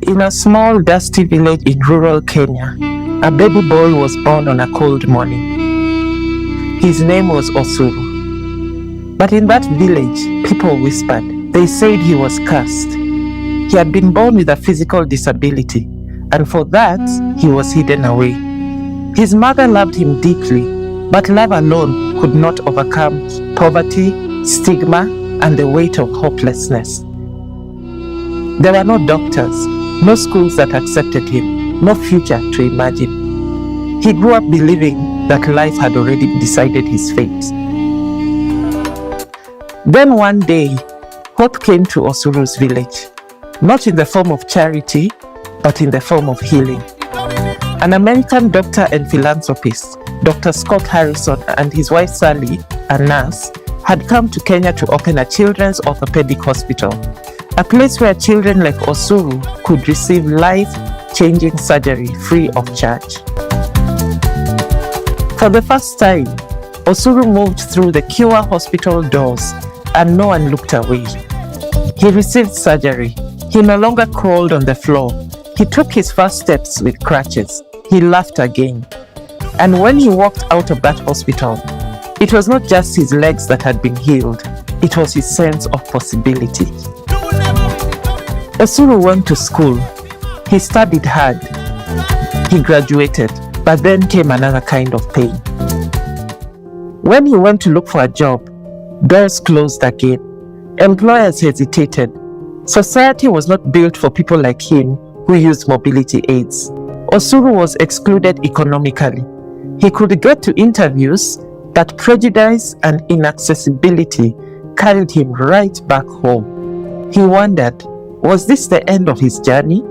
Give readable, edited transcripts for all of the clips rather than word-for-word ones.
In a small, dusty village in rural Kenya, a baby boy was born on a cold morning. His name was Osuru. But in that village, people whispered. They said he was cursed. He had been born with a physical disability, and for that, he was hidden away. His mother loved him deeply, but love alone could not overcome poverty, stigma, and the weight of hopelessness. There were no doctors, no schools that accepted him, no future to imagine. He grew up believing that life had already decided his fate. Then one day, hope came to Osuru's village, not in the form of charity, but in the form of healing. An American doctor and philanthropist, Dr. Scott Harrison, and his wife Sally, a nurse, had come to Kenya to open a children's orthopedic hospital, a place where children like Osuru could receive life-changing surgery free of charge. For the first time, Osuru moved through the Cure hospital doors, and no one looked away. He received surgery. He no longer crawled on the floor. He took his first steps with crutches. He laughed again. And when he walked out of that hospital, it was not just his legs that had been healed, it was his sense of possibility. Osuru went to school. He studied hard. He graduated, but then came another kind of pain. When he went to look for a job, doors closed again. Employers hesitated. Society was not built for people like him who used mobility aids. Osuru was excluded economically. He could get to interviews, but prejudice and inaccessibility carried him right back home. He wondered, was this the end of his journey?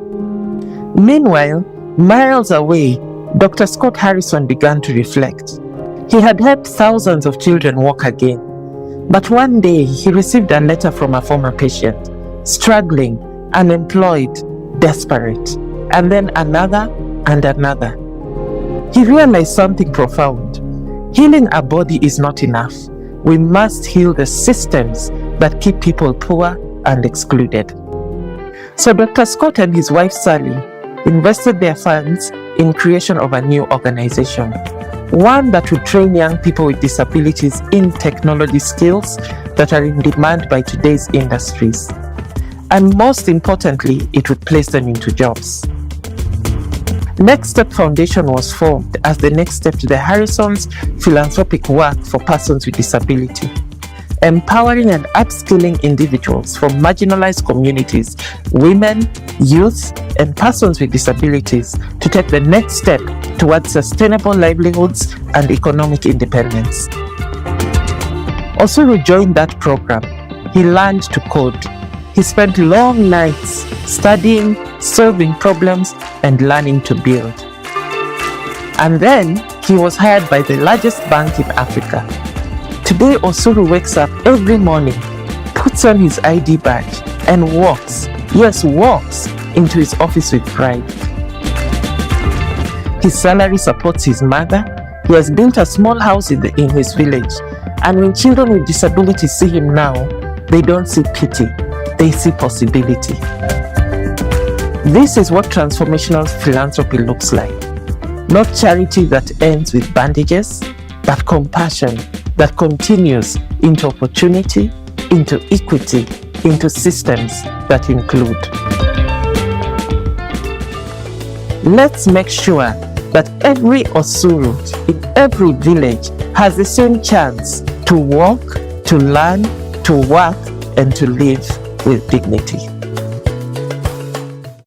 Meanwhile, miles away, Dr. Scott Harrison began to reflect. He had helped thousands of children walk again. But one day, he received a letter from a former patient, struggling, unemployed, desperate, and then another and another. He realized something profound. Healing a body is not enough. We must heal the systems that keep people poor and excluded. So Dr. Scott and his wife Sally invested their funds in creation of a new organization, one that would train young people with disabilities in technology skills that are in demand by today's industries. And most importantly, it would place them into jobs. Next Step Foundation was formed as the next step to the Harrison's philanthropic work for persons with disability, empowering and upskilling individuals from marginalized communities, women, youth, and persons with disabilities to take the next step towards sustainable livelihoods and economic independence. Osuru joined that program. He learned to code. He spent long nights studying, solving problems, and learning to build. And then he was hired by the largest bank in Africa. Today, Osuru wakes up every morning, puts on his ID badge, and walks into his office with pride. His salary supports his mother. He has built a small house in his village. And when children with disabilities see him now, they don't see pity, they see possibility. This is what transformational philanthropy looks like. Not charity that ends with bandages, but compassion that continues into opportunity, into equity, into systems that include. Let's make sure that every Osuru in every village has the same chance to walk, to learn, to work, and to live with dignity.